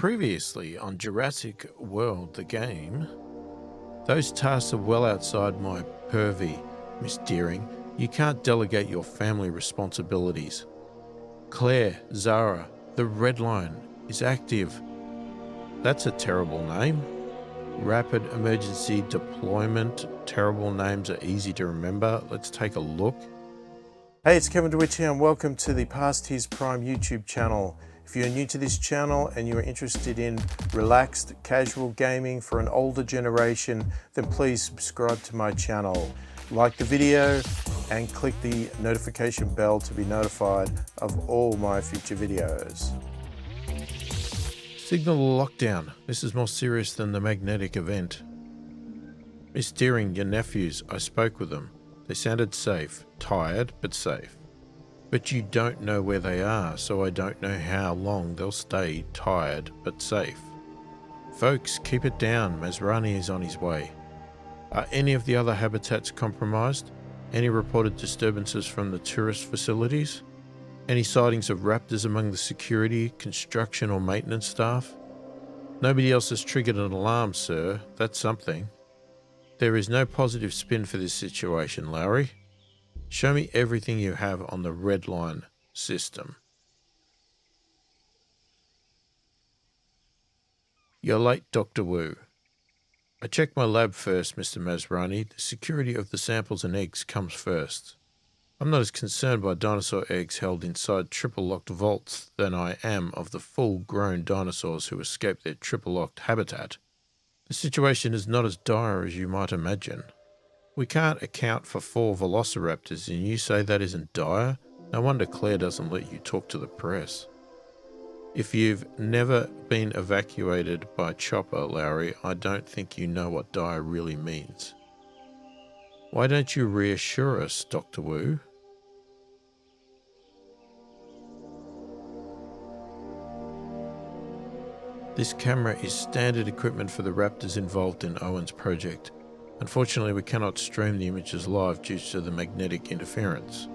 Previously on Jurassic World the Game, those tasks are well outside my purview, Miss Deering. You can't delegate your family responsibilities. Claire, Zara, the red line is active. That's a terrible name. Rapid emergency deployment. Terrible names are easy to remember. Let's take a look. Hey, it's Kevin DeWitt here and welcome to the pasthisprime YouTube channel. If you're new to this channel and you're interested in relaxed, casual gaming for an older generation, then please subscribe to my channel. Like the video and click the notification bell to be notified of all my future videos. Signal lockdown. This is more serious than the magnetic event. Miss Deering, your nephews, I spoke with them. They sounded safe, tired, but safe. But you don't know where they are, so I don't know how long they'll stay tired, but safe. Folks, keep it down. Masrani is on his way. Are any of the other habitats compromised? Any reported disturbances from the tourist facilities? Any sightings of raptors among the security, construction or maintenance staff? Nobody else has triggered an alarm, sir. That's something. There is no positive spin for this situation, Lowry. Show me everything you have on the red line system. You're late, Dr. Wu. I checked my lab first, Mr. Masrani. The security of the samples and eggs comes first. I'm not as concerned by dinosaur eggs held inside triple-locked vaults than I am of the full-grown dinosaurs who escaped their triple-locked habitat. The situation is not as dire as you might imagine. We can't account for 4 velociraptors and you say that isn't dire? No wonder Claire doesn't let you talk to the press. If you've never been evacuated by chopper, Lowry, I don't think you know what dire really means. Why don't you reassure us, Dr. Wu? This camera is standard equipment for the raptors involved in Owen's project. Unfortunately, we cannot stream the images live due to the magnetic interference.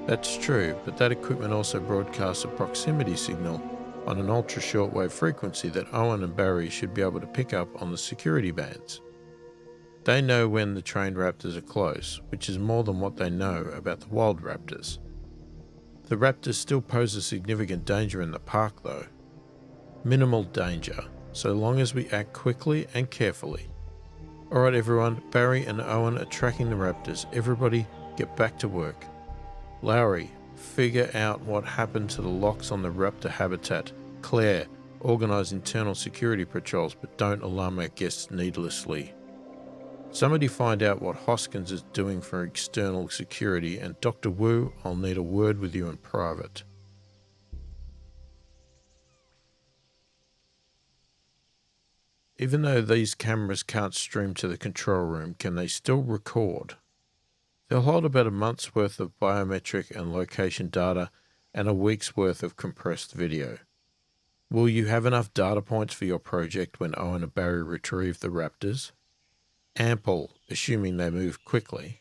That's true, but that equipment also broadcasts a proximity signal on an ultra-shortwave frequency that Owen and Barry should be able to pick up on the security bands. They know when the trained raptors are close, which is more than what they know about the wild raptors. The raptors still pose a significant danger in the park though. Minimal danger, so long as we act quickly and carefully. Alright everyone, Barry and Owen are tracking the raptors. Everybody get back to work. Lowry, figure out what happened to the locks on the raptor habitat. Claire, organise internal security patrols but don't alarm our guests needlessly. Somebody find out what Hoskins is doing for external security, and Dr. Wu, I'll need a word with you in private. Even though these cameras can't stream to the control room, can they still record? They'll hold about a month's worth of biometric and location data and a week's worth of compressed video. Will you have enough data points for your project when Owen and Barry retrieve the raptors? Ample, assuming they move quickly.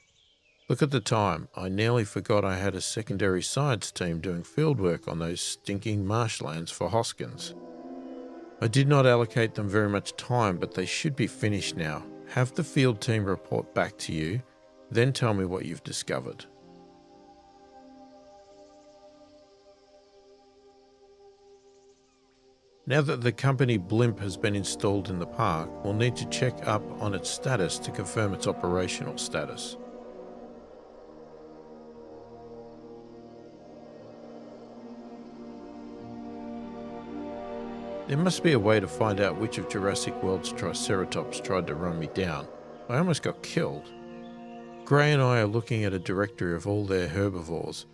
Look at the time. I nearly forgot I had a secondary science team doing fieldwork on those stinking marshlands for Hoskins. I did not allocate them very much time, but they should be finished now. Have the field team report back to you, then tell me what you've discovered. Now that the company blimp has been installed in the park, we'll need to check up on its status to confirm its operational status. There must be a way to find out which of Jurassic World's Triceratops tried to run me down. I almost got killed. Gray and I are looking at a directory of all their herbivores.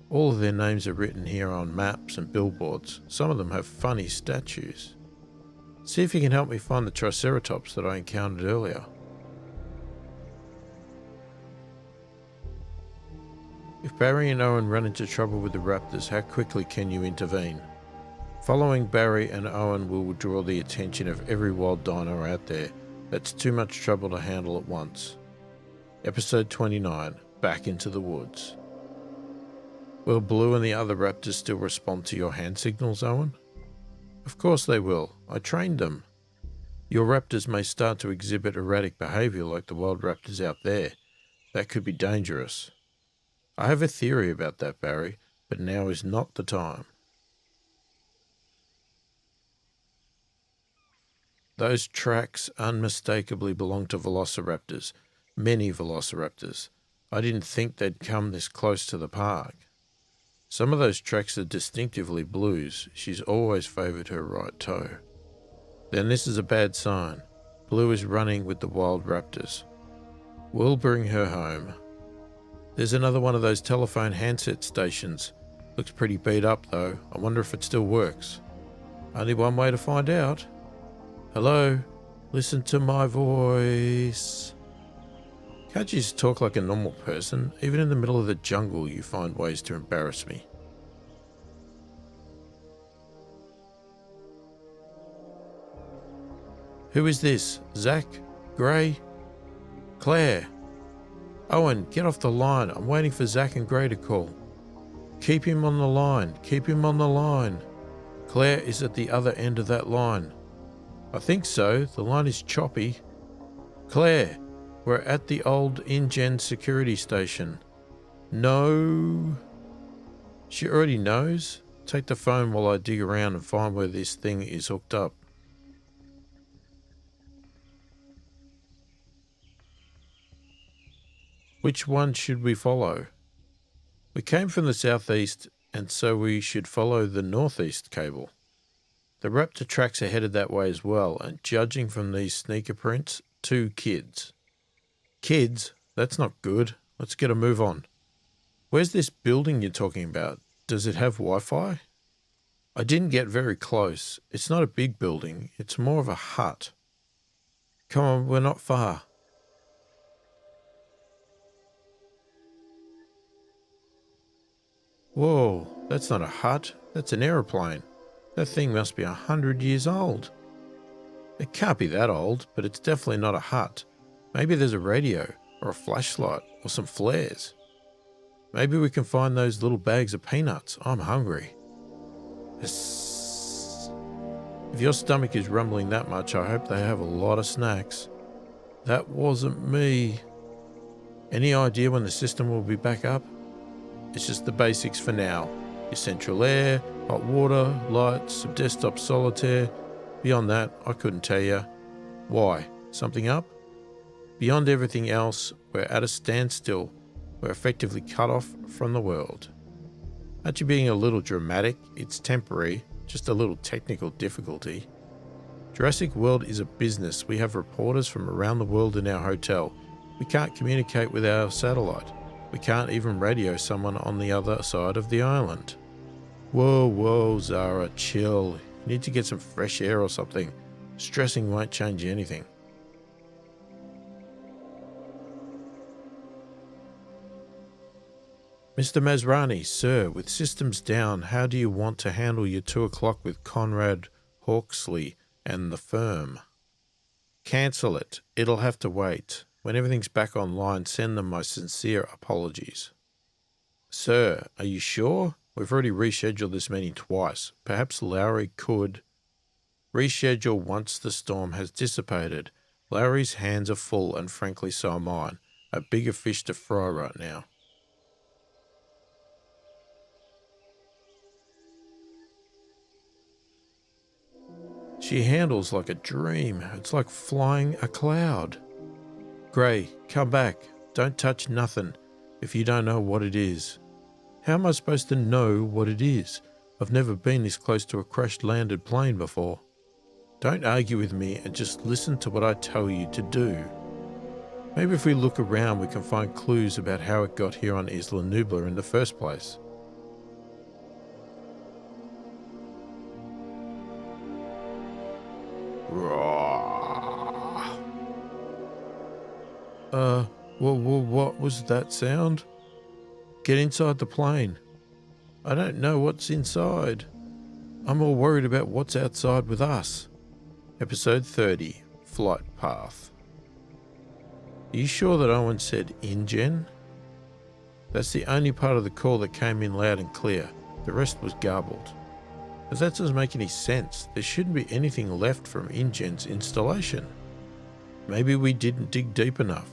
All of their names are written here on maps and billboards. Some of them have funny statues. See if you can help me find the Triceratops that I encountered earlier. If Barry and Owen run into trouble with the raptors, how quickly can you intervene? Following Barry and Owen will draw the attention of every wild dino out there. That's too much trouble to handle at once. Episode 29, Back into the Woods. Will Blue and the other raptors still respond to your hand signals, Owen? Of course they will. I trained them. Your raptors may start to exhibit erratic behaviour like the wild raptors out there. That could be dangerous. I have a theory about that, Barry, but now is not the time. Those tracks unmistakably belong to velociraptors. Many velociraptors. I didn't think they'd come this close to the park. Some of those tracks are distinctively Blue's. She's always favoured her right toe. Then this is a bad sign. Blue is running with the wild raptors. We'll bring her home. There's another one of those telephone handset stations. Looks pretty beat up though. I wonder if it still works. Only one way to find out. Hello? Listen to my voice. Can't you just talk like a normal person? Even in the middle of the jungle, you find ways to embarrass me. Who is this? Zach? Gray? Claire? Owen, get off the line. I'm waiting for Zach and Gray to call. Keep him on the line. Keep him on the line. Claire is at the other end of that line. I think so. The line is choppy. Claire, we're at the old InGen security station. No. She already knows. Take the phone while I dig around and find where this thing is hooked up. Which one should we follow? We came from the southeast, and so we should follow the northeast cable. The raptor tracks are headed that way as well, and judging from these sneaker prints, 2 kids. Kids? That's not good. Let's get a move on. Where's this building you're talking about? Does it have Wi-Fi? I didn't get very close. It's not a big building. It's more of a hut. Come on, we're not far. Whoa, that's not a hut. That's an aeroplane. That thing must be 100 years old. It can't be that old, but it's definitely not a hut. Maybe there's a radio, or a flashlight, or some flares. Maybe we can find those little bags of peanuts. I'm hungry. If your stomach is rumbling that much, I hope they have a lot of snacks. That wasn't me. Any idea when the system will be back up? It's just the basics for now. Your central air, hot water, lights, some desktop solitaire. Beyond that, I couldn't tell you. Why? Something up? Beyond everything else, we're at a standstill. We're effectively cut off from the world. Aren't you being a little dramatic? It's temporary, just a little technical difficulty. Jurassic World is a business. We have reporters from around the world in our hotel. We can't communicate with our satellite. We can't even radio someone on the other side of the island. Whoa, Zara, chill. You need to get some fresh air or something. Stressing won't change anything. Mr. Masrani, sir, with systems down, how do you want to handle your 2 o'clock with Conrad Hawksley and the firm? Cancel it. It'll have to wait. When everything's back online, send them my sincere apologies. Sir, are you sure? We've already rescheduled this meeting twice. Perhaps Lowry could reschedule once the storm has dissipated. Lowry's hands are full, and frankly so are mine. A bigger fish to fry right now. She handles like a dream. It's like flying a cloud. Gray, come back. Don't touch nothing if you don't know what it is. How am I supposed to know what it is? I've never been this close to a crashed landed plane before. Don't argue with me and just listen to what I tell you to do. Maybe if we look around we can find clues about how it got here on Isla Nublar in the first place. What was that sound? Get inside the plane. I don't know what's inside. I'm more worried about what's outside with us. Episode 30, Flight Path. Are you sure that Owen said InGen? That's the only part of the call that came in loud and clear. The rest was garbled. But that doesn't make any sense. There shouldn't be anything left from InGen's installation. Maybe we didn't dig deep enough.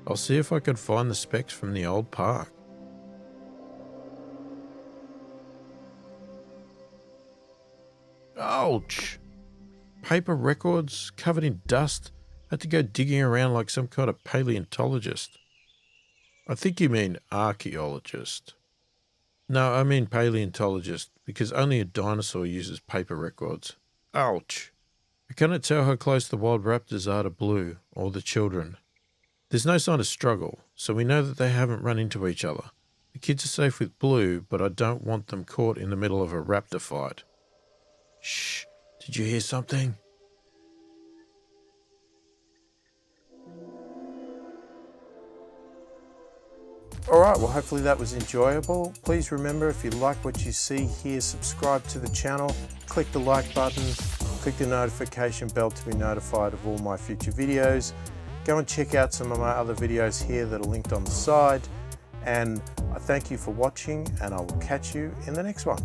I'll see if I can find the specs from the old park. Ouch! Paper records covered in dust. I had to go digging around like some kind of paleontologist. I think you mean archaeologist. No, I mean paleontologist, because only a dinosaur uses paper records. Ouch! I cannot tell how close the wild raptors are to Blue, or the children. There's no sign of struggle, so we know that they haven't run into each other. The kids are safe with Blue, but I don't want them caught in the middle of a raptor fight. Shh! Did you hear something? Alright, well hopefully that was enjoyable. Please remember, if you like what you see here, subscribe to the channel, click the like button, click the notification bell to be notified of all my future videos. Go and check out some of my other videos here that are linked on the side. And I thank you for watching, and I will catch you in the next one.